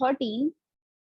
13,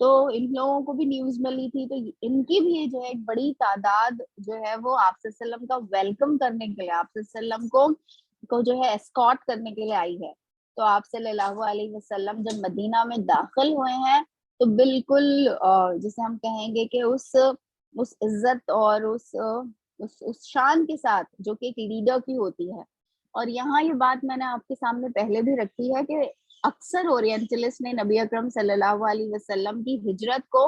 تو ان لوگوں کو بھی نیوز ملی تھی، تو ان کی بھی جو ہے ایک بڑی تعداد جو ہے وہ آپ صلی اللہ علیہ وسلم کا ویلکم کرنے کے لیے، آپ صلی اللہ علیہ وسلم کو جو ہے اسکارٹ کرنے کے لیے آئی ہے. تو آپ صلی اللہ علیہ وسلم جب مدینہ میں داخل ہوئے ہیں تو بالکل جسے ہم کہیں گے کہ اس عزت اور اس شان کے ساتھ جو کہ ایک لیڈر کی ہوتی ہے. اور یہاں یہ بات میں نے آپ کے سامنے پہلے بھی رکھی ہے کہ اکثر اورینٹلسٹ نے نبی اکرم صلی اللہ علیہ وسلم کی ہجرت کو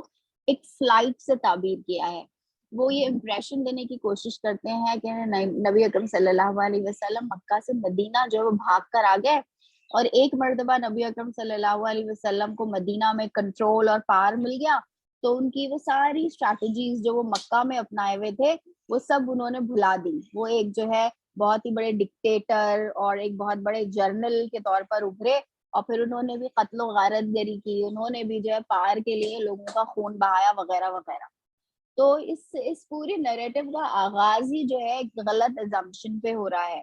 ایک فلائٹ سے تعبیر کیا ہے. وہ یہ امپریشن دینے کی کوشش کرتے ہیں کہ نبی اکرم صلی اللہ علیہ وسلم مکہ سے مدینہ جو ہے وہ بھاگ کر آ گئے، اور ایک مرتبہ نبی اکرم صلی اللہ علیہ وسلم کو مدینہ میں کنٹرول اور پار مل گیا تو ان کی وہ ساری اسٹریٹجیز جو وہ مکہ میں اپنائے ہوئے تھے وہ سب انہوں نے بھلا دی. وہ ایک جو ہے بہت ہی بڑے ڈکٹیٹر اور ایک بہت بڑے جرنل کے طور پر ابھرے، اور پھر انہوں نے بھی قتل و غارت گری کی، انہوں نے بھی جو ہے پار کے لیے لوگوں کا خون بہایا وغیرہ وغیرہ. تو اس پوری نیریٹو کا آغاز ہی جو ہے ایک غلط ایزمپشن پہ ہو رہا ہے.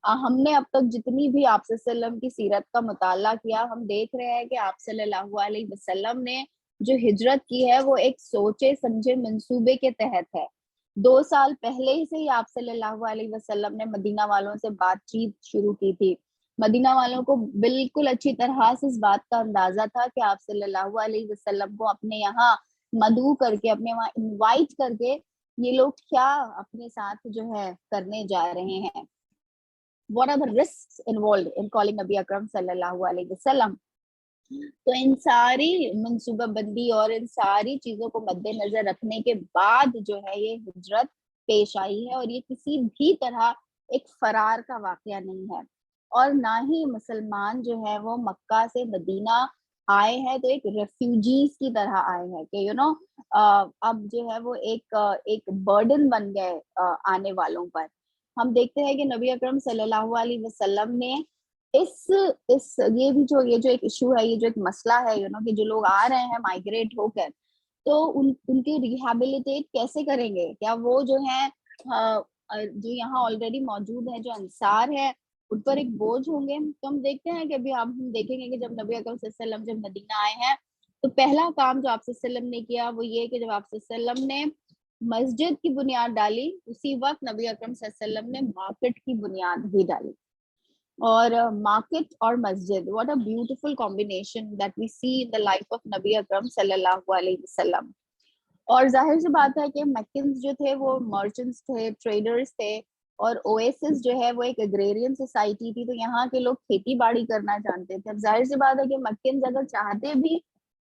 ہم نے اب تک جتنی بھی آپ صلی اللہ علیہ وسلم کی سیرت کا مطالعہ کیا، ہم دیکھ رہے ہیں کہ آپ صلی اللہ علیہ وسلم نے جو ہجرت کی ہے وہ ایک سوچے سمجھے منصوبے کے تحت ہے. 2 سال پہلے ہی سے ہی آپ صلی اللہ علیہ وسلم نے مدینہ والوں سے بات چیت شروع کی تھی. مدینہ والوں کو بالکل اچھی طرح سے اس بات کا اندازہ تھا کہ آپ صلی اللہ علیہ وسلم کو اپنے یہاں مدعو کر کے، اپنے وہاں انوائٹ کر کے یہ لوگ کیا اپنے ساتھ جو ہے کرنے جا رہے ہیں. What are the risks involved in calling نبی اکرم صلی اللہ علیہ وسلم. تو ان ساری منصوبہ بندی اور ان ساری چیزوں کو مد نظر رکھنے کے بعد جو ہے یہ ہجرت پیش آئی ہے، اور یہ کسی بھی طرح ایک فرار کا واقعہ نہیں ہے، اور نہ ہی مسلمان جو ہے وہ مکہ سے مدینہ آئے ہیں تو ایک ریفیوجیز کی طرح آئے ہیں کہ اب جو ہے وہ ایک برڈن بن گئے آنے والوں پر. ہم دیکھتے ہیں کہ نبی اکرم صلی اللہ علیہ وسلم نے یہ جو ایک ایشو ہے، یہ جو ایک مسئلہ ہے کہ جو لوگ آ رہے ہیں مائگریٹ ہو کر، تو ان کے ریہیبلیٹیٹ کیسے کریں گے؟ کیا وہ جو ہیں جو یہاں آلریڈی موجود ہیں جو انصار ہے ان پر ایک بوجھ ہوں گے؟ تو ہم دیکھتے ہیں کہ ابھی ہم دیکھیں گے کہ جب نبی اکرم صلی اللہ علیہ وسلم جب مدینہ آئے ہیں تو پہلا کام جو آپ صلی اللہ علیہ وسلم نے کیا وہ یہ کہ جب آپ صلی اللہ علیہ وسلم نے مسجد کی بنیاد ڈالی، اسی وقت نبی اکرم صلی اللہ علیہ وسلم نے مارکیٹ کی بنیاد بھی ڈالی. اور مارکیٹ اور مسجد، what a beautiful combination that we see in the life of نبی اکرم صلی اللہ علیہ وسلم. اور ظاہر سی بات ہے کہ مکینز جو تھے وہ مرچنٹس تھے، ٹریڈرز تھے، اور اویسس جو ہے وہ ایک اگریرین سوسائٹی تھی، تو یہاں کے لوگ کھیتی باڑی کرنا جانتے تھے. اب ظاہر سی بات ہے کہ مکینز اگر چاہتے بھی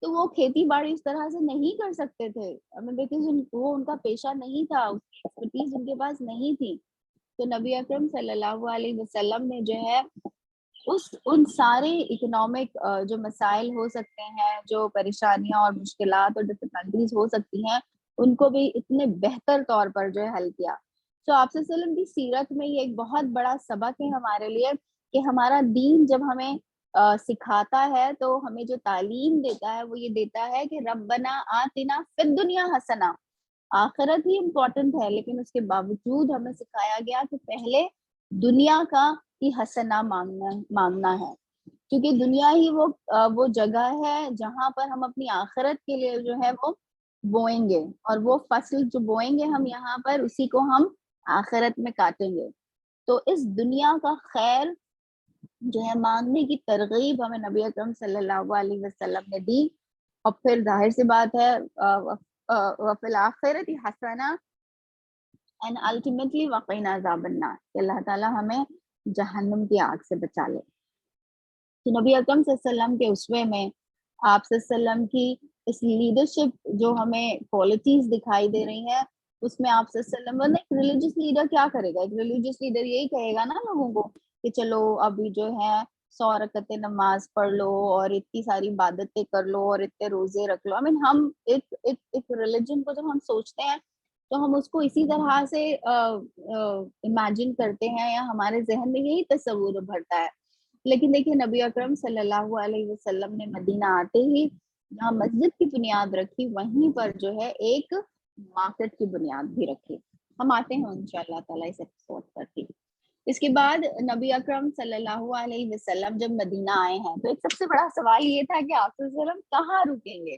تو وہ کھیتی باڑی اس طرح سے نہیں کر سکتے تھے، بیکاز وہ ان کا پیشہ نہیں تھا، اس کی ایکسپرٹیز ان کے پاس نہیں تھی. تو نبی اکرم صلی اللہ علیہ وسلم نے جو ہے ان سارے اکنامک جو مسائل ہو سکتے ہیں، جو پریشانیاں اور مشکلات اور ڈفیکلٹیز ہو سکتی ہیں، ان کو بھی اتنے بہتر طور پر جو ہے حل کیا. تو آپ صلی اللہ علیہ وسلم کی سیرت میں یہ ایک بہت بڑا سبق ہے ہمارے لیے کہ ہمارا دین جب ہمیں سکھاتا ہے تو ہمیں جو تعلیم دیتا ہے وہ یہ دیتا ہے کہ ربنا آتنا فی الدنیا حسنہ. آخرت ہی امپورٹنٹ ہے، لیکن اس کے باوجود ہمیں سکھایا گیا کہ پہلے دنیا کا ہی حسنہ مانگنا ہے، کیونکہ دنیا ہی وہ جگہ ہے جہاں پر ہم اپنی آخرت کے لیے جو ہے وہ بوئیں گے، اور وہ فصل جو بوئیں گے ہم یہاں پر اسی کو ہم آخرت میں کاٹیں گے. تو اس دنیا کا خیر جو ہے مانگنے کی ترغیب ہمیں نبی اکرم صلی اللہ علیہ وسلم نے دی. اور پھر ظاہر سی بات ہے وفی الآخرۃ حسنہ اینڈ الٹیمیٹلی وقینا عذاب النار، کہ اللہ تعالیٰ ہمیں جہنم کی آگ سے بچا لے. تو نبی اکرم صلی اللہ علیہ وسلم کے اسوے میں آپ صلی اللہ علیہ وسلم کی اس لیڈرشپ جو ہمیں کوالٹیز دکھائی دے رہی ہیں، اس میں آپ صلی اللہ علیہ وسلم ایک ریلیجس لیڈر کیا کرے گا؟ ایک ریلیجس لیڈر یہی کہے گا نا لوگوں کو کہ چلو ابھی جو ہے 100 رکعتیں نماز پڑھ لو اور اتنی ساری عبادتیں کر لو اور اتنے روزے رکھ لو. ہم ایک ریلیجن کو جب ہم سوچتے ہیں تو ہم اس کو اسی طرح سے امیجن کرتے ہیں، یا ہمارے ذہن میں یہی تصور بھرتا ہے. لیکن دیکھیے نبی اکرم صلی اللہ علیہ وسلم نے مدینہ آتے ہی جہاں مسجد کی بنیاد رکھی وہیں پر جو ہے ایک مارکیٹ کی بنیاد بھی رکھی. ہم آتے ہیں انشاءاللہ تعالیٰ اس ایپیسوڈ پر کی. اس کے بعد نبی اکرم صلی اللہ علیہ وسلم جب مدینہ آئے ہیں تو ایک سب سے بڑا سوال یہ تھا کہ آپ صلی اللہ علیہ وسلم کہاں رکیں گے.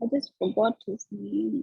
I just forgot his name.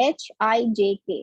HIJK।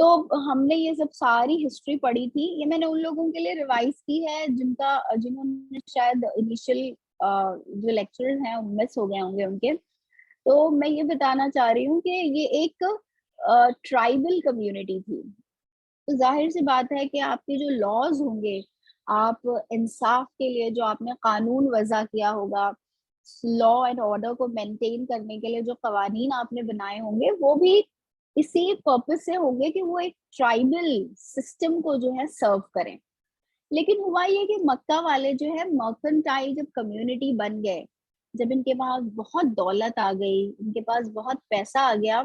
تو ہم نے یہ سب ساری ہسٹری پڑھی تھی. یہ میں نے ان لوگوں کے لیے ریوائز کی ہے جنہوں نے شاید انیشیل جو لیکچرز ہیں مس ہو گئے ہوں گے ان کے. تو میں یہ بتانا چاہ رہی ہوں کہ یہ ایک ٹرائبل کمیونٹی تھی. تو ظاہر سی بات ہے کہ آپ کے جو لاز ہوں گے, آپ انصاف کے لیے جو آپ نے قانون وضع کیا ہوگا, لا اینڈ آرڈر کو مینٹین کرنے کے لیے جو قوانین آپ نے بنائے ہوں گے, وہ بھی اسی پرپز سے ہوں گے کہ وہ ایک ٹرائبل سسٹم کو جو ہے سرو کریں. لیکن ہوا یہ کہ مکہ والے جو ہے مرکنٹائل جب کمیونٹی بن گئے, جب ان کے پاس بہت دولت آ گئی, ان کے پاس بہت پیسہ آ گیا,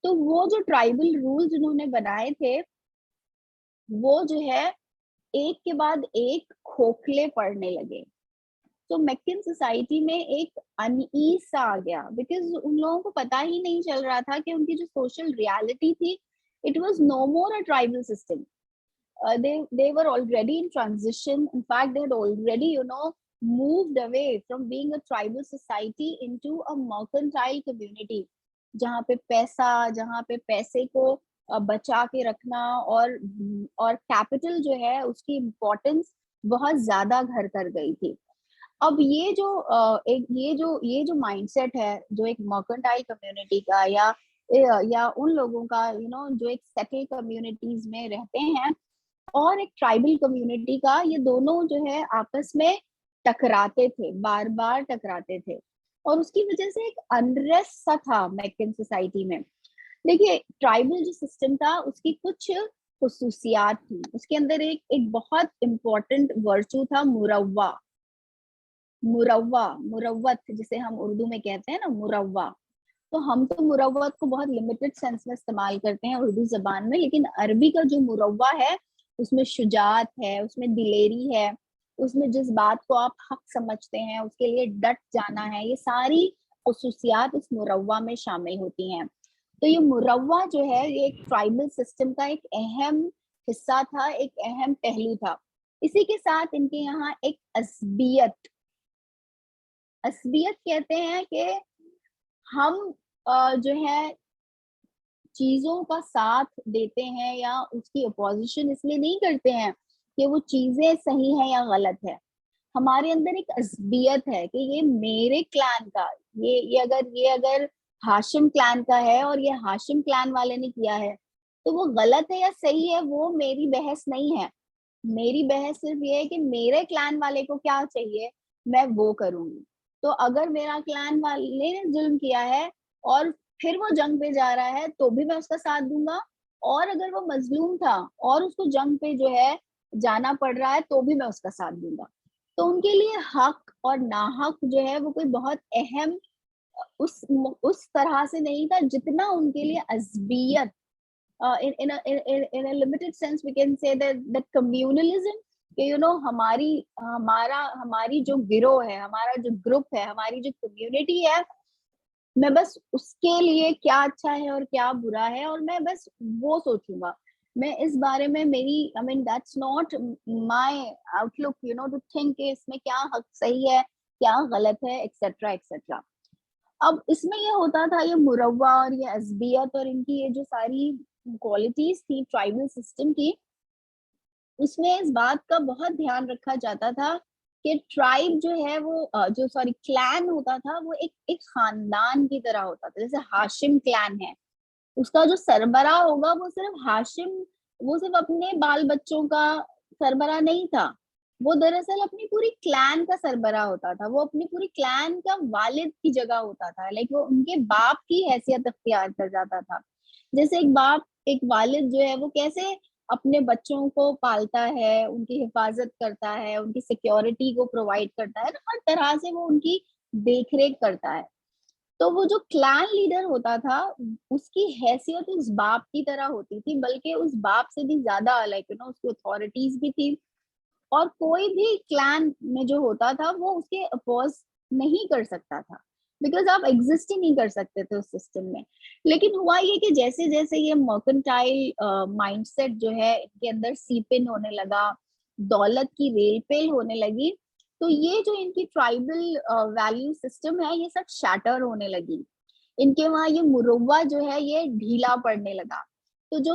تو وہ جو ٹرائبل رولز انہوں نے بنائے تھے وہ جو ہے ایک کے بعد ایک کھوکھلے پڑنے لگے. تو میکن سوسائٹی میں ایک ان ایز سا آ گیا, بیکاز ان لوگوں کو پتا ہی نہیں چل رہا تھا کہ ان کی جو سوشل ریالٹی تھی, it was no more a tribal system. They were already in transition. In fact, they had already, moved away from being a tribal society into a mercantile community, جہاں پہ جہاں پہ پیسے کو بچا کے رکھنا اور کیپٹل جو ہے اس کی امپورٹینس بہت زیادہ گھر کر گئی تھی. اب یہ جو مائنڈ سیٹ ہے جو ایک مرکنٹائل کمیونٹی کا یا ان لوگوں کا جو ایک سیٹل کمیونٹیز میں رہتے ہیں, اور ایک ٹرائبل کمیونٹی کا, یہ دونوں جو ہے آپس میں ٹکراتے تھے, بار بار ٹکراتے تھے, اور اس کی وجہ سے ایک انریسٹ سا تھا میکن سوسائٹی میں. دیکھیے ٹرائبل جو سسٹم تھا اس کی کچھ خصوصیات تھی. اس کے اندر ایک بہت امپورٹنٹ ورچو تھا مروت, جسے ہم اردو میں کہتے ہیں نا مروہ. تو ہم تو مروت کو بہت لمیٹڈ سینس میں استعمال کرتے ہیں اردو زبان میں, لیکن عربی کا جو مروہ ہے اس میں شجاعت ہے, اس میں دلیری ہے, اس میں جس بات کو آپ حق سمجھتے ہیں اس کے لیے ڈٹ جانا ہے, یہ ساری خصوصیات اس مروہ میں شامل ہوتی ہیں. تو یہ مروہ جو ہے یہ ایک ٹرائبل سسٹم کا ایک اہم حصہ تھا, ایک اہم پہلو تھا. اسی کے ساتھ ان کے یہاں ایک عصبیت کہتے ہیں کہ ہم جو ہے چیزوں کا ساتھ دیتے ہیں یا اس کی اپوزیشن اس لیے نہیں کرتے ہیں کہ وہ چیزیں صحیح ہیں یا غلط ہے. ہمارے اندر ایک عصبیت ہے کہ یہ میرے کلان کا, یہ اگر ہاشم کلان کا ہے اور یہ ہاشم کلان والے نے کیا ہے تو وہ غلط ہے یا صحیح ہے, وہ میری بحث نہیں ہے. میری بحث صرف یہ ہے کہ میرے کلان والے کو کیا چاہیے میں وہ کروں گی. تو اگر میرا کلان والے نے ظلم کیا ہے اور پھر وہ جنگ پہ جا رہا ہے تو بھی میں اس کا ساتھ دوں گا, اور اگر وہ مظلوم تھا اور اس کو جنگ پہ جو ہے جانا پڑ رہا ہے تو بھی میں اس کا ساتھ دوں گا. تو ان کے لیے حق اور ناحق جو ہے وہ کوئی بہت اہم اس طرح سے نہیں تھا جتنا ان کے لیے عصبیت. in a limited sense we can say that communalism کہ ہماری جو گروہ ہے, ہمارا جو گروپ ہے, ہماری جو کمیونٹی ہے, میں بس اس کے لیے کیا اچھا ہے اور کیا برا ہے اور میں بس وہ سوچوں گا. میں اس بارے میں that's not my outlook to think کہ اس میں کیا حق صحیح ہے کیا غلط ہے ایکسیٹرا ایکسیٹرا. اب اس میں یہ ہوتا تھا, یہ مروہ اور یہ عصبیت اور ان کی یہ جو ساری کوالٹیز تھی ٹرائبل سسٹم کی, اس میں اس بات کا بہت دھیان رکھا جاتا تھا کہ ٹرائب جو ہے وہ کلان ہوتا تھا وہ ایک خاندان کی طرح ہوتا تھا. جیسے ہاشم کلان ہے, اس کا جو سربراہ ہوگا وہ صرف اپنے بال بچوں کا سربراہ نہیں تھا, وہ دراصل اپنی پوری کلان کا سربراہ ہوتا تھا, وہ اپنی پوری کلان کا والد کی جگہ ہوتا تھا, وہ ان کے باپ کی حیثیت اختیار کر جاتا تھا. جیسے ایک والد جو ہے وہ کیسے اپنے بچوں کو پالتا ہے, ان کی حفاظت کرتا ہے, ان کی سیکیورٹی کو پرووائڈ کرتا ہے, ہر طرح سے وہ ان کی دیکھ ریکھ کرتا ہے. تو وہ جو کلان لیڈر ہوتا تھا اس کی حیثیت اس باپ کی طرح ہوتی تھی, بلکہ اس باپ سے بھی زیادہ اس کی اتھارٹیز بھی تھی, اور کوئی بھی کلان میں جو ہوتا تھا وہ اس کے اپوز نہیں کر سکتا تھا, بیکاز آپ ایگزسٹ ہی نہیں کر سکتے تھے اس سسٹم میں. لیکن ہوا یہ کہ جیسے جیسے یہ مرکنٹائل مائنڈ سیٹ جو ہے ان کے اندر سیپ ان ہونے لگا, دولت کی ریل پیل ہونے لگی, تو یہ جو ان کی ٹرائبل ویلیو سسٹم ہے یہ سب شیٹر ہونے لگی. ان کے وہاں یہ مروہ جو ہے یہ ڈھیلا پڑنے لگا. تو جو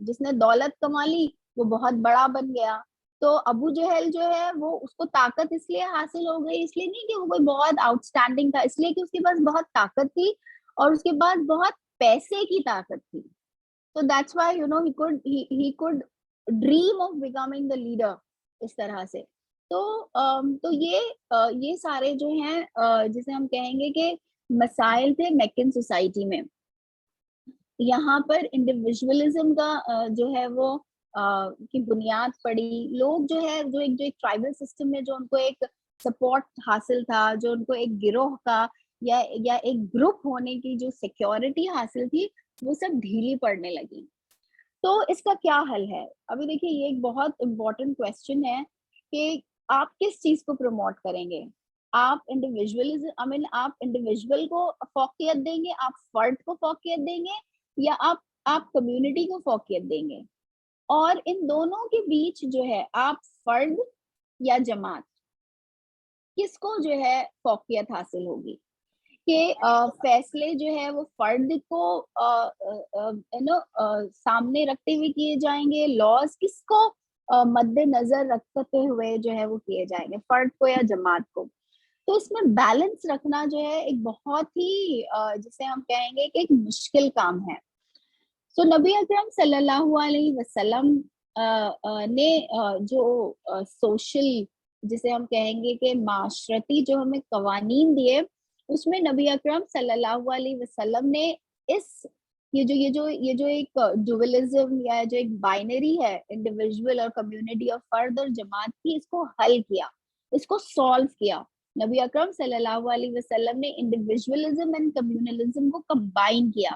جس نے دولت کما لی وہ بہت بڑا بن گیا. تو ابو جہل جو ہے وہ اس کو طاقت اس لیے حاصل ہو گئی, اس لیے نہیں کہ وہ کوئی بہت آؤٹ اسٹینڈنگ تھا, اس لیے کہ اس کے پاس بہت طاقت تھی اور اس کے پاس بہت پیسے کی طاقت تھی. So that's why he could dream of becoming the leader اس طرح سے. تو یہ سارے جو ہیں جسے ہم کہیں گے کہ مسائل تھے میکن سوسائٹی میں. یہاں پر انڈیویژولزم کا جو ہے وہ کی بنیاد پڑی. لوگ جو ہے جو ایک ٹرائبل سسٹم میں جو ان کو ایک سپورٹ حاصل تھا, جو ان کو ایک گروہ کا یا ایک گروپ ہونے کی جو سیکیورٹی حاصل تھی, وہ سب ڈھیلی پڑنے لگی. تو اس کا کیا حل ہے؟ ابھی دیکھیے یہ ایک بہت امپورٹنٹ کویسچن ہے کہ آپ کس چیز کو پروموٹ کریں گے. آپ آپ انڈیویژول کو فوقیت دیں گے, آپ فرد کو فوقیت دیں گے, یا آپ کمیونٹی کو فوقیت دیں گے. اور ان دونوں کے بیچ جو ہے آپ فرد یا جماعت, کس کو جو ہے فوقیت حاصل ہوگی کہ فیصلے جو ہے وہ فرد کو سامنے رکھتے ہوئے کیے جائیں گے, لاز کس کو مد نظر رکھتے ہوئے جو ہے وہ کیے جائیں گے, فرد کو یا جماعت کو. تو اس میں بیلنس رکھنا جو ہے ایک بہت ہی جسے ہم کہیں گے کہ ایک مشکل کام ہے. سو نبی اکرم صلی اللہ علیہ وسلم نے جو سوشل جسے ہم کہیں گے کہ معاشرتی جو ہمیں قوانین دیے, اس میں نبی اکرم صلی اللہ علیہ وسلم نے اس یہ جو ایک ڈوئلزم یا جو ایک بائنری ہے انڈیویژول اور کمیونٹی اور فرد اور جماعت کی, اس کو حل کیا, اس کو سالو کیا. نبی اکرم صلی اللہ علیہ وسلم نے انڈیویژولزم اینڈ کمیونلزم کو کمبائن کیا,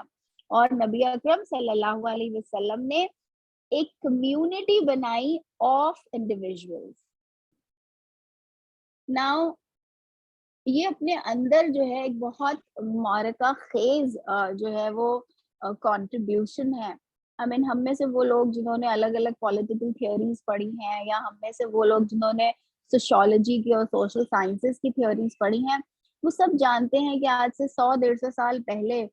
اور نبی اکرم صلی اللہ علیہ وسلم نے ایک کمیونٹی بنائی آف انڈیویژولز. ناؤ یہ اپنے اندر جو ہے ایک بہت معرکہ خیز جو ہے وہ کنٹریبیوشن ہے. ہم میں سے وہ لوگ جنہوں نے الگ الگ پولیٹیکل تھیوریز پڑھی ہیں, یا ہم میں سے وہ لوگ جنہوں نے سوشیولوجی کی اور سوشل سائنسز کی تھیوریز پڑھی ہیں, وہ سب جانتے ہیں کہ آج سے 100-150 سال پہلے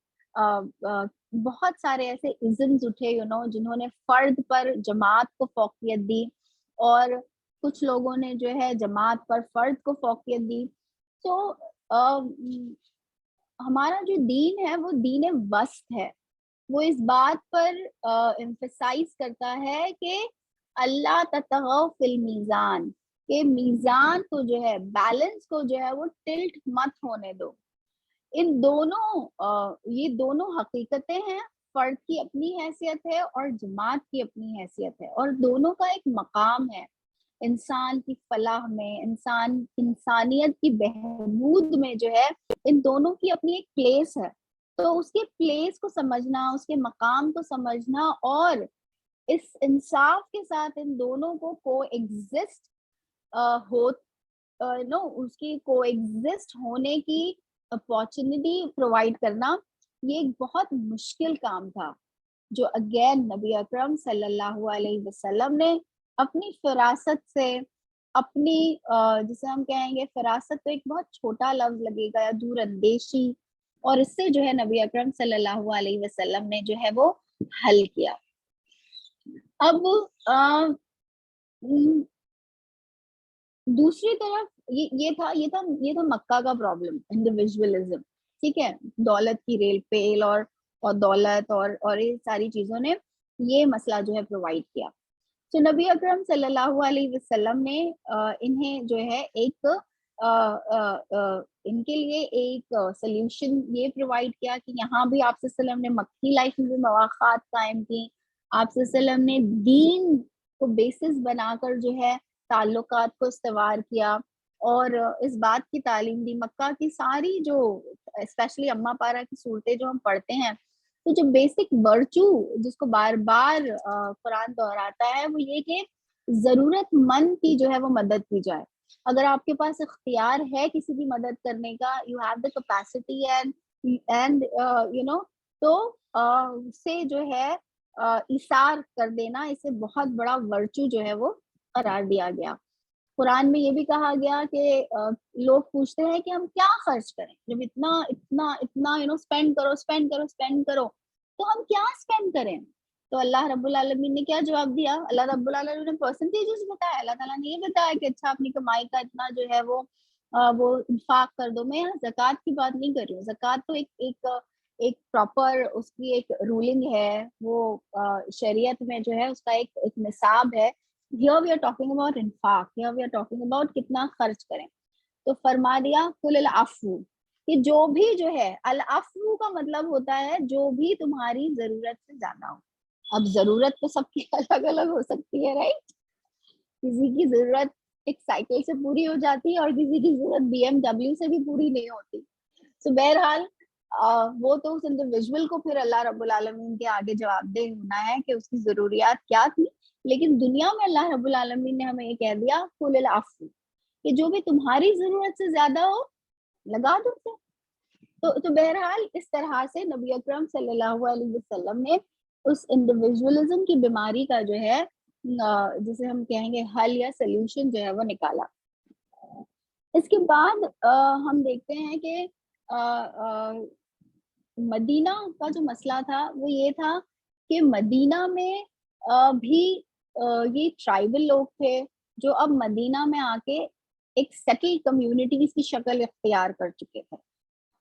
بہت سارے ایسے ازمز اٹھے جنہوں نے فرد پر جماعت کو فوقیت دی, اور کچھ لوگوں نے جو ہے جماعت پر فرد کو فوقیت دی. تو ہمارا جو دین ہے وہ دین وسط ہے. وہ اس بات پر ایمفسائز کرتا ہے کہ اللہ تطغوا فی المیزان, کہ میزان کو جو ہے, بیلنس کو جو ہے وہ ٹلٹ مت ہونے دو. ان دونوں یہ دونوں حقیقتیں ہیں, فرد کی اپنی حیثیت ہے اور جماعت کی اپنی حیثیت ہے, اور دونوں کا ایک مقام ہے انسان کی فلاح میں, انسانیت کی بہبود میں جو ہے ان دونوں کی اپنی ایک پلیس ہے. تو اس کے پلیس کو سمجھنا, اس کے مقام کو سمجھنا, اور اس انصاف کے ساتھ ان دونوں کو کو ایگزسٹ اس کی کو ایگزسٹ ہونے کی اپارچونٹی پرووائڈ کرنا, یہ ایک بہت مشکل کام تھا, جو اگین نبی اکرم صلی اللہ علیہ وسلم نے اپنی فراست سے, اپنی جسے ہم کہیں گے فراست تو ایک بہت چھوٹا لفظ لگے گا, یا دور اندیشی, اور اس سے جو ہے نبی اکرم صلی اللہ علیہ وسلم نے جو ہے وہ حل کیا. اب دوسری طرف یہ تھا مکہ کا پرابلم, انڈیویژولزم, ٹھیک ہے, دولت کی ریل پیل اور دولت اور یہ ساری چیزوں نے یہ مسئلہ جو ہے پرووائڈ کیا. تو نبی اکرم صلی اللہ علیہ وسلم نے انہیں جو ہے ایک ان کے لیے ایک سلیوشن یہ پرووائڈ کیا کہ یہاں بھی آپ صلی اللہ علیہ وسلم نے مکی لائف میں بھی مواقعات قائم کی. آپ صلی اللہ علیہ وسلم نے دین کو بیسس بنا کر جو ہے تعلقات کو استوار کیا, اور اس بات کی تعلیم دی. مکہ کی ساری جو اسپیشلی اما پارا کی صورتیں جو ہم پڑھتے ہیں, تو جو بیسک ورچو جس کو بار بار قرآن دہراتا ہے وہ یہ کہ ضرورت مند کی جو ہے وہ مدد کی جائے. اگر آپ کے پاس اختیار ہے کسی کی مدد کرنے کا, you have the capacity and تو سے جو ہے ایثار کر دینا, اسے بہت بڑا ورچو جو ہے وہ قرار دیا گیا. قرآن میں یہ بھی کہا گیا کہ لوگ پوچھتے ہیں کہ ہم کیا خرچ کریں, جب اتنا اسپینڈ کرو, تو ہم کیا اسپینڈ کریں؟ تو اللہ رب العالمین نے کیا جواب دیا؟ اللہ رب العالمین نے پرسنٹیجز بتایا. اللہ تعالیٰ نے یہ بتایا کہ اچھا اپنی کمائی کا اتنا جو ہے وہ انفاق کر دو. میں یہاں زکوٰۃ کی بات نہیں کر رہی ہوں. زکوٰۃ تو ایک پراپر اس کی ایک رولنگ ہے, وہ شریعت میں جو ہے اس کا ایک نصاب ہے. Here we are talking about انفاق, here we are talking about کتنا خرچ کریں. تو فرما دیا کل العفو, کہ جو بھی جو ہے, العفو کا مطلب ہوتا ہے جو بھی تمہاری ضرورت سے زیادہ ہو. اب ضرورت تو سب کی الگ الگ ہو سکتی ہے, رائٹ. کسی کی ضرورت ایک سائیکل سے پوری ہو جاتی ہے اور کسی کی ضرورت BMW سے بھی پوری نہیں ہوتی. تو بہرحال وہ تو اس انڈیویجول کو پھر اللہ رب العالمین کے آگے جواب دہ ہونا ہے کہ اس کی ضروریات کیا تھی. لیکن دنیا میں اللہ رب العالمین نے ہمیں یہ کہہ دیا قل العفو, کہ جو بھی تمہاری ضرورت سے زیادہ ہو لگا دو اسے. تو بہرحال اس طرح سے نبی اکرم صلی اللہ علیہ وسلم نے اس انڈیویجولزم کی بیماری کا جو ہے جسے ہم کہیں گے حل یا سلیوشن جو ہے وہ نکالا. اس کے بعد ہم دیکھتے ہیں کہ مدینہ کا جو مسئلہ تھا وہ یہ تھا کہ مدینہ میں بھی یہ ٹرائبل لوگ تھے جو اب مدینہ میں آ کے ایک سیٹل کمیونٹیز کی شکل اختیار کر چکے تھے.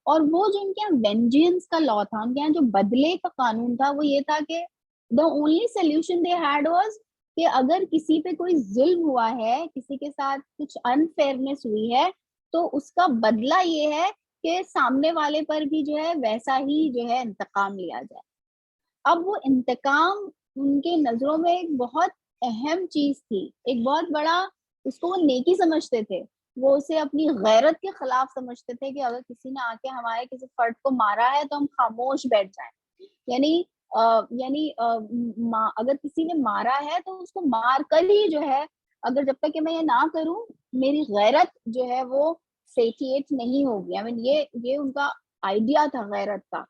اور وہ جو ان کے یہاں وینجینس کا لا تھا, ان کے یہاں جو بدلے کا قانون تھا, وہ یہ تھا کہ the only solution they had was کہ اگر کسی پہ کوئی ظلم ہوا ہے, کسی کے ساتھ کچھ انفیئرنیس ہوئی ہے, تو اس کا بدلہ یہ ہے کہ سامنے والے پر بھی جو ہے ویسا ہی جو ہے انتقام لیا جائے. اب وہ انتقام ان کے نظروں میں ایک بہت اہم چیز تھی, ایک بہت بڑا, اس کو وہ نیکی سمجھتے تھے. وہ اسے اپنی غیرت کے خلاف سمجھتے تھے کہ اگر کسی نے آ کے ہمارے کسی فرد کو مارا ہے تو ہم خاموش بیٹھ جائیں. یعنی اگر کسی نے مارا ہے تو اس کو مار کر ہی جو ہے, اگر جب تک کہ میں یہ نہ کروں میری غیرت جو ہے وہ سیٹیٹ نہیں ہوگی. I mean یہ ان کا آئیڈیا تھا غیرت کا.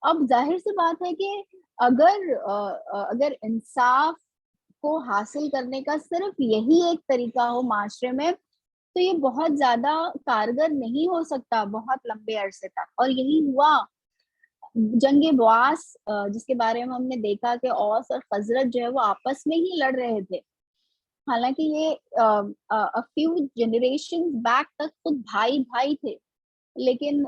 اب ظاہر سی بات ہے کہ اگر انصاف کو حاصل کرنے کا صرف یہی ایک طریقہ ہو معاشرے میں, تو یہ بہت زیادہ کارگر نہیں ہو سکتا بہت لمبے عرصے تک. اور یہی ہوا جنگ بواس, جس کے بارے میں ہم نے دیکھا کہ اوس اور خزرج جو ہے وہ آپس میں ہی لڑ رہے تھے. حالانکہ یہ few generations back تک خود بھائی تھے, لیکن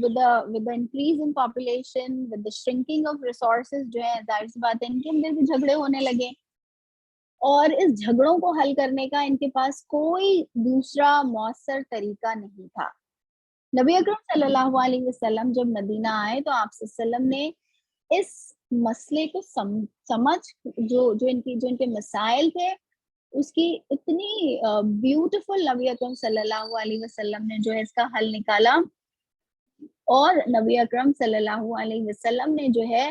with the increase in population, with the shrinking of resources جو ہے ظاہر سی بات ہے ان کے اندر بھی جھگڑے ہونے لگے, اور اس جھگڑوں کو حل کرنے کا ان کے پاس کوئی دوسرا مؤثر طریقہ نہیں تھا. نبی اکرم صلی اللہ علیہ وسلم جب مدینہ آئے تو آپ صلی اللہ علیہ وسلم نے اس مسئلے کو سمجھ جو ان کے مسائل تھے اس کی اتنی بیوٹیفل نبی اکرم صلی اللہ علیہ وسلم نے جو ہے اس کا حل نکالا. اور نبی اکرم صلی اللہ علیہ وسلم نے جو ہے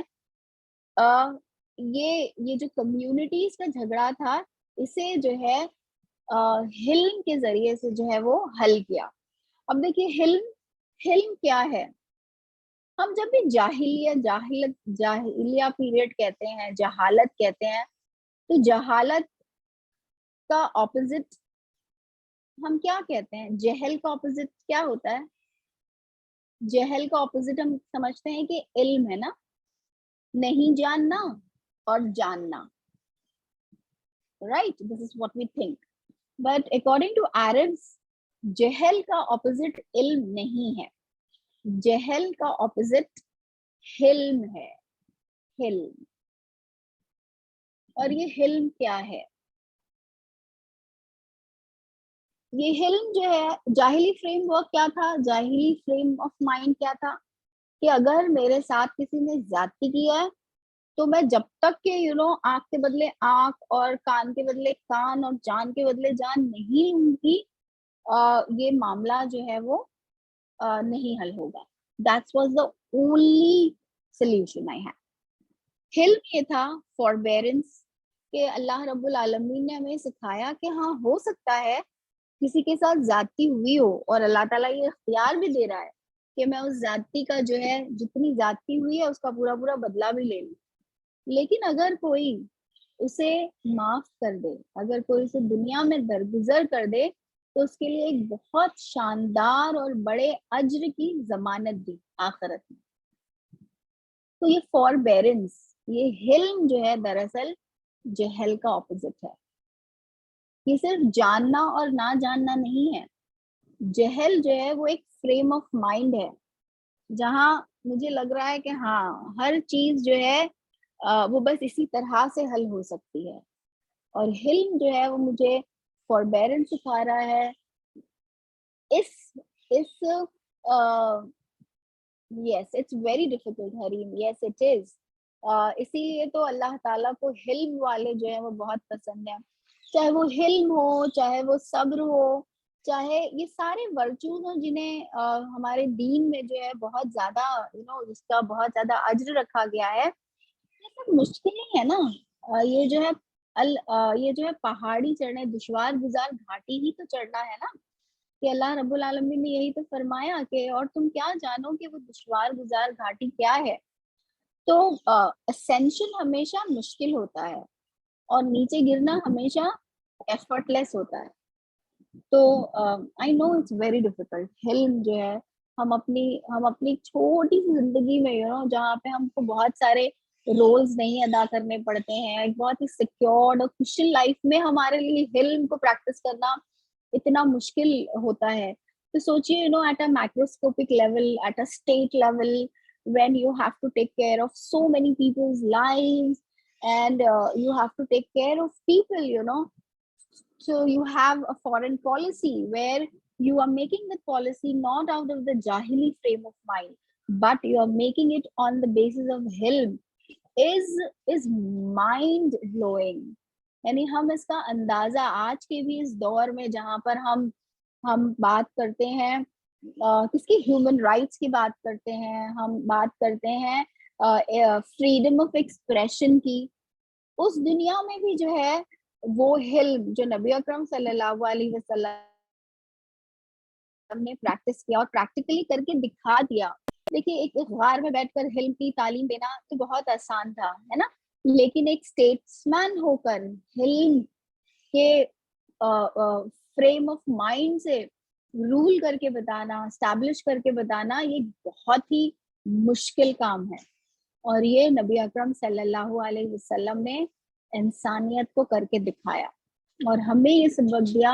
یہ جو کمیونٹیز کا جھگڑا تھا اسے جو ہے حلم کے ذریعے سے جو ہے وہ حل کیا. اب دیکھیے حلم کیا ہے. ہم جب بھی جاہلیہ پیریڈ کہتے ہیں, جہالت کہتے ہیں, تو جہالت کا اپوزٹ ہم کیا کہتے ہیں؟ جہل کا اپوزٹ کیا ہوتا ہے؟ جہل کا اپوزٹ ہم سمجھتے ہیں کہ علم ہے نا, نہیں جاننا اور جاننا, right? This is what we think. But according to Arabs, جہل کا اپوزٹ علم نہیں ہے, جہل کا اپوزٹ حلم ہے, حلم. اور یہ حلم کیا ہے؟ یہ حلم جو ہے, جاہلی فریم ورک کیا تھا, جاہلی فریم آف مائنڈ کیا تھا کہ اگر میرے ساتھ کسی نے زیادتی کیا ہے تو میں جب تک کہ آنکھ کے بدلے آنکھ اور کان کے بدلے کان اور جان کے بدلے جان نہیں لوں گی, یہ معاملہ جو ہے وہ نہیں حل ہوگا. That was the only solution I had. حلم یہ تھا forbearance, کہ اللہ رب العالمین نے ہمیں سکھایا کہ ہاں ہو سکتا ہے کسی کے ساتھ زیادتی ہوئی ہو, اور اللہ تعالیٰ یہ اختیار بھی دے رہا ہے کہ میں اس زیادتی کا جو ہے جتنی زیادتی ہوئی ہے اس کا پورا بدلہ بھی لے لوں. لیکن اگر کوئی اسے معاف کر دے, اگر کوئی اسے دنیا میں درگزر کر دے, تو اس کے لیے ایک بہت شاندار اور بڑے اجر کی ضمانت دی آخرت میں. تو یہ فوربیرنس، یہ حلم جو ہے دراصل جہل کا اپوزٹ ہے. یہ صرف جاننا اور نہ جاننا نہیں ہے. جہل جو ہے وہ ایک فریم آف مائنڈ ہے جہاں مجھے لگ رہا ہے کہ ہاں ہر چیز جو ہے وہ بس اسی طرح سے حل ہو سکتی ہے. اور حلم جو ہے وہ مجھے فوربیرنس سکھا رہا ہے. اس yes it's very difficult Hareem, yes it is. اسی لیے تو اللہ تعالیٰ کو حلم والے جو ہیں وہ بہت پسند ہیں. چاہے وہ حلم ہو، چاہے وہ صبر ہو، چاہے یہ سارے ورچوز ہوں جنہیں ہمارے دین میں جو ہے بہت زیادہ اس کا بہت زیادہ اجر رکھا گیا ہے. یہ سب مشکل نہیں ہے نا. یہ جو ہے یہ جو ہے پہاڑی چڑھنے، دشوار گزار گھاٹی ہی تو چڑھنا ہے نا. کہ اللہ رب العالمین نے یہی تو فرمایا کہ اور تم کیا جانو کہ وہ دشوار گزار گھاٹی کیا ہے. تو اسینشن ہمیشہ مشکل ہوتا ہے اور نیچے گرنا ہمیشہ ایفرٹ لیس ہوتا ہے. تو آئی نو اٹس ویری ڈیفیکلٹ. حلم جو ہے ہم اپنی چھوٹی سی زندگی میں جہاں پہ ہم کو بہت سارے رولز نہیں ادا کرنے پڑتے ہیں، ایک بہت ہی سیکیورڈ اور خوشی لائف میں ہمارے لیے حلم کو پریکٹس کرنا اتنا مشکل ہوتا ہے. تو سوچیے at a microscopic level, at a state level, when you have to take care of so many people's lives and you have to take care of people. So you have a foreign policy where you are making the policy not out of the jahili frame of mind, but you are making it on the basis of hilm is mind blowing. یعنی ہم اس کا اندازہ آج کے بھی اس دور میں جہاں پر ہم بات کرتے ہیں کس کی، ہیومن رائٹس کی بات کرتے ہیں، ہم بات کرتے ہیں فریڈم آف ایکسپریشن کی، اس دنیا میں بھی جو ہے وہ حلم جو نبی اکرم صلی اللہ علیہ وسلم نے پریکٹس کیا اور پریکٹیکلی کر کے دکھا دیا. دیکھیے ایک غار میں بیٹھ کر حلم کی تعلیم دینا تو بہت آسان تھا، ہے نا، لیکن ایک اسٹیٹسمین ہو کر حلم کے فریم آف مائنڈ سے رول کر کے بتانا، اسٹیبلش کر کے بتانا، یہ بہت ہی مشکل کام ہے. اور یہ نبی اکرم صلی اللہ علیہ وسلم نے انسانیت کو کر کے دکھایا اور ہمیں یہ سبق دیا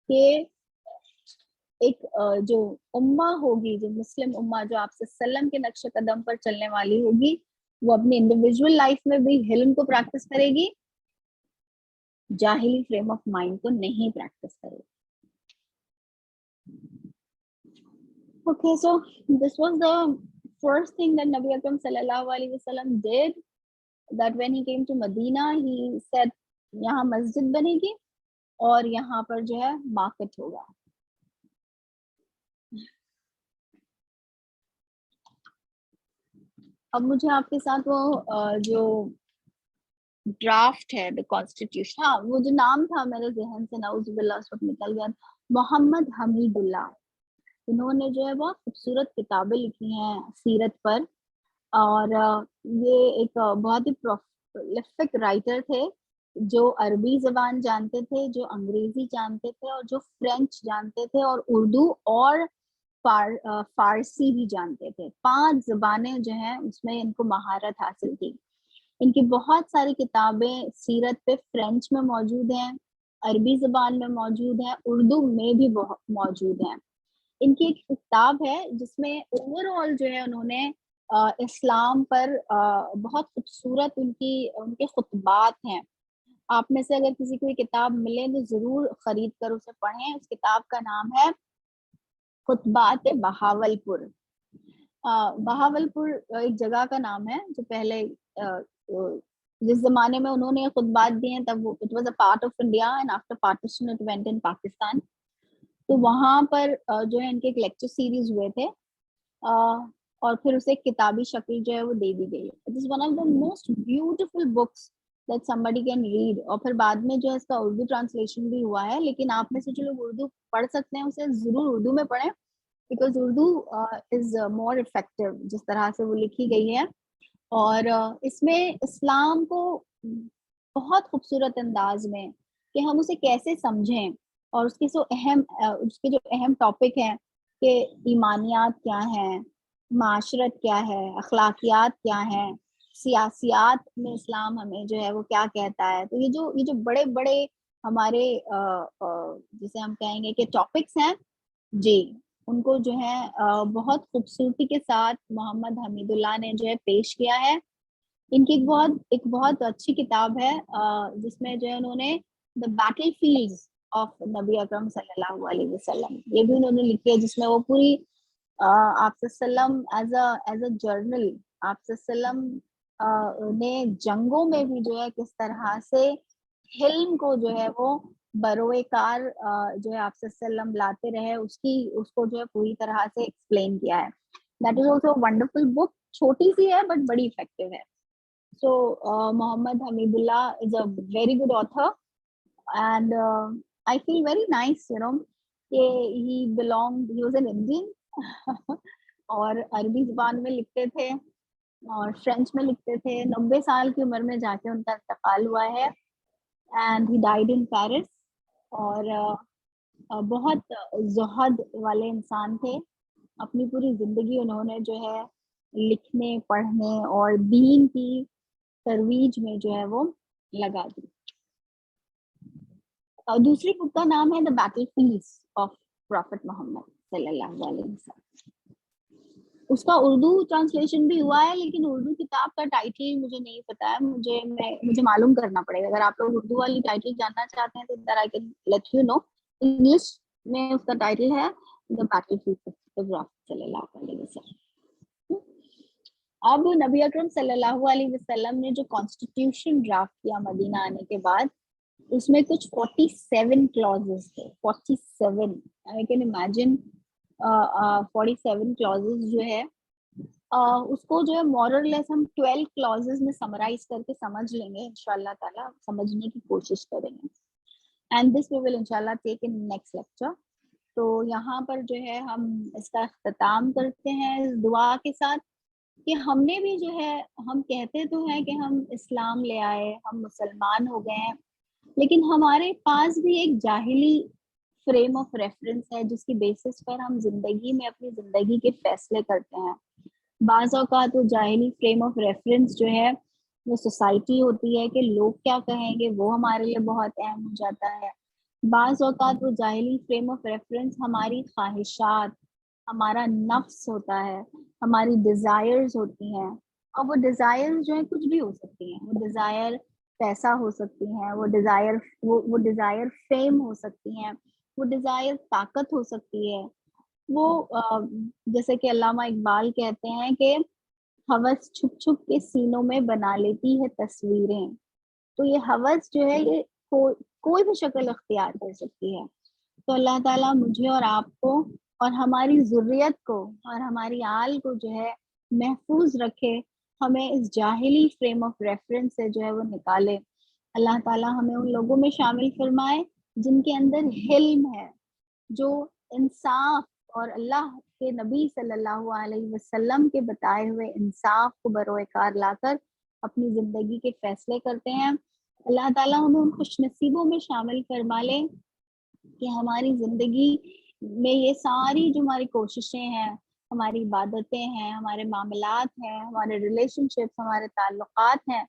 کہ ایک جو امہ ہوگی، جو مسلم امہ جو آپ صلی اللہ علیہ وسلم کے نقش قدم پر چلنے والی ہوگی، وہ اپنی انڈیویجول لائف میں بھی حلم کو پریکٹس کرے گی، جاہلی فریم آف مائنڈ کو نہیں پریکٹس کرے گی. Okay, so this was the first thing that Nabi Akram sallallahu alaihi wasallam did, that when he came to Medina, he said یہاں مسجد بنے گی اور یہاں پر جو ہے مارکیٹ ہوگا. اب مجھے آپ کے ساتھ وہ جو ڈرافٹ ہے کانسٹیٹیوشن، ہاں وہ جو نام تھا میرے ذہن سے نعوذ باللہ اس وقت نکل گیا، محمد حمید اللہ. انہوں نے جو ہے بہت خوبصورت کتابیں لکھی ہیں سیرت پر، اور یہ ایک بہت ہی پرولیفک رائٹر تھے جو عربی زبان جانتے تھے، جو انگریزی جانتے تھے، اور جو فرینچ جانتے تھے، اور اردو اور فارسی بھی جانتے تھے. 5 زبانیں جو ہیں اس میں ان کو مہارت حاصل تھی. ان کی بہت ساری کتابیں سیرت پہ فرینچ میں موجود ہیں، عربی زبان میں موجود ہیں، اردو میں بھی موجود ہیں. ان کی ایک کتاب ہے جس میں اوور آل جو ہے انہوں نے اسلام پر بہت خوبصورت ان کے خطبات ہیں. آپ میں سے اگر کسی کو یہ کتاب ملے تو ضرور خرید کر اسے پڑھیں. اس کتاب کا نام ہے خطبات بہاولپور. بہاولپور ایک جگہ کا نام ہے جو پہلے جس زمانے میں انہوں نے خطبات دیے تب it was a part of India and after partition it went in Pakistan. تو وہاں پر جو ہے ان کے ایک لیکچر سیریز ہوئے تھے اور پھر اسے کتابی شکل جو ہے وہ دے دی گئی. It is one of the most beautiful books that somebody can read. اور پھر بعد میں جو ہے اس کا اردو ٹرانسلیشن بھی ہوا ہے، لیکن آپ میں سے جو لوگ اردو پڑھ سکتے ہیں اسے ضرور اردو میں پڑھیں، because Urdu is more effective جس طرح سے وہ لکھی گئی ہے. اور اس میں اسلام کو بہت خوبصورت انداز میں کہ ہم اسے کیسے سمجھیں، اور اس کے جو اہم ٹاپک ہیں کہ ایمانیات کیا ہیں، معاشرت کیا ہے, اخلاقیات کیا ہیں, سیاسیات میں اسلام ہمیں جو ہے وہ کیا کہتا ہے. تو یہ جو بڑے بڑے ہمارے جسے ہم کہیں گے کہ ٹاپکس ہیں جی, ان کو جو ہے بہت خوبصورتی کے ساتھ محمد حمید اللہ نے جو ہے پیش کیا ہے. ان کی ایک بہت اچھی کتاب ہے جس میں جو ہے انہوں نے دا بیٹل فیلڈز آف نبی اکرم صلی اللہ علیہ وسلم یہ بھی انہوں نے لکھی ہے, جس میں وہ پوری آپ وسلم ایز اے جرنل آپ وسلم نے جنگوں میں بھی جو ہے کس طرح سے حلم کو جو ہے وہ بروئے کار جو ہے آپ وسلم لاتے رہے, اس کو جو ہے پوری طرح سے ایکسپلین کیا ہے. دیٹ از آلسو ونڈرفل بک, چھوٹی سی ہے بٹ بڑی افیکٹو ہے. So Muhammad Hamidullah is a very good author, and I feel very nice, you know, he was an Indian اور عربی زبان میں لکھتے تھے اور فرینچ میں لکھتے تھے. 90 سال کی عمر میں جا کے ان کا انتقال ہوا ہے, and he died in Paris. اور بہت زہد والے انسان تھے. اپنی پوری زندگی انہوں نے جو ہے لکھنے, پڑھنے اور دین کی ترویج میں جو ہے وہ لگا دی. دوسری بک کا نام ہے the battle fields of prophet Muhammad صلی اللہ علیہ وسلم. اس کا اردو ٹرانسلیشن بھی ہوا ہے, لیکن اردو کتاب کا ٹائٹل مجھے نہیں پتا ہے, مجھے معلوم کرنا پڑے گا. اگر آپ لوگ اردو والی ٹائٹل جاننا چاہتے ہیں تو ادھر I can let you know. English میں اس کا ٹائٹل ہے the battle fields of prophet صلی اللہ علیہ وسلم. اب نبی اکرم صلی اللہ علیہ وسلم نے جو کانسٹیٹیوشن ڈرافٹ کیا مدینہ آنے کے بعد, اس میں کچھ 47 کلازز تھے. 47 I can imagine 47 کلازز جو ہے اس کو جو ہے مور اور لیس ہم 12 کلازز میں سمرائز کر کے سمجھ لیں گے انشاءاللہ تعالی, سمجھنے کی کوشش کریں گے. اینڈ دس وی ول انشاءاللہ ٹیک ان نیکسٹ لیکچر. تو یہاں پر جو ہے ہم اس کا اختتام کرتے ہیں اس دعا کے ساتھ کہ ہم نے بھی جو ہے, ہم کہتے تو ہیں کہ ہم اسلام لے آئے, ہم مسلمان ہو گئے ہیں, لیکن ہمارے پاس بھی ایک جاہلی فریم آف ریفرنس ہے جس کی بیسس پر ہم زندگی میں اپنی زندگی کے فیصلے کرتے ہیں. بعض اوقات وہ جاہلی فریم آف ریفرنس جو ہے وہ سوسائٹی ہوتی ہے کہ لوگ کیا کہیں گے, وہ ہمارے لیے بہت اہم ہو جاتا ہے. بعض اوقات وہ جاہلی فریم آف ریفرنس ہماری خواہشات, ہمارا نفس ہوتا ہے, ہماری ڈیزائرز ہوتی ہیں, اور وہ ڈیزائر جو ہیں کچھ بھی ہو سکتی ہیں. وہ ڈیزائر پیسہ ہو سکتی ہیں, وہ ڈیزائر فیم ہو سکتی ہیں, وہ ڈیزائر طاقت ہو سکتی ہے. وہ جیسے کہ علامہ اقبال کہتے ہیں کہ ہوس چھپ چھپ کے سینوں میں بنا لیتی ہے تصویریں. تو یہ ہوس جو ہے یہ کوئی بھی شکل اختیار کر سکتی ہے. تو اللہ تعالیٰ مجھے اور آپ کو اور ہماری ذریت کو اور ہماری آل کو جو ہے محفوظ رکھے, ہمیں اس جاہلی فریم آف ریفرنس سے جو ہے وہ نکالے. اللہ تعالیٰ ہمیں ان لوگوں میں شامل فرمائے جن کے اندر حلم ہے, جو انصاف اور اللہ کے نبی صلی اللہ علیہ وسلم کے بتائے ہوئے انصاف کو بروئے کار لا کر اپنی زندگی کے فیصلے کرتے ہیں. اللہ تعالیٰ ہمیں ان خوش نصیبوں میں شامل فرما لے کہ ہماری زندگی میں یہ ساری جو ہماری کوششیں ہیں, ہماری عبادتیں ہیں, ہمارے معاملات ہیں, ہمارے ریلیشن شپس, ہمارے تعلقات ہیں,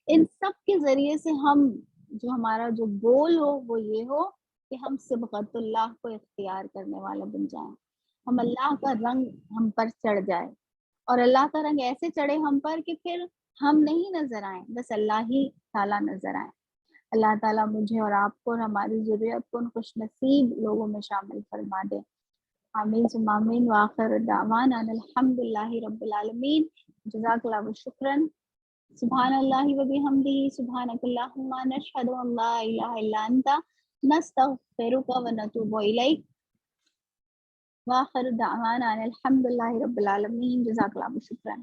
ان سب کے ذریعے سے ہم جو ہمارا جو گول ہو وہ یہ ہو کہ ہم صبغت اللہ کو اختیار کرنے والا بن جائیں. ہم اللہ کا رنگ ہم پر چڑھ جائے, اور اللہ کا رنگ ایسے چڑھے ہم پر کہ پھر ہم نہیں نظر آئیں, بس اللہ ہی تعالیٰ نظر آئیں. اللہ تعالیٰ مجھے اور آپ کو اور ہماری ضرورت کو ان خوش نصیب لوگوں میں شامل فرما دے. آمین ثم آمین. وآخر دعوانا الحمد للہ رب العالمین. جزاک اللہ شکرا. سبحان اللہ و بحمدہ, سبحانک اللہم نشہد ان لا الہ الا انت نستغفرک و نتوب الیک. وآخر دعوانا الحمد للہ رب العالمین. جزاک اللہ شکرا.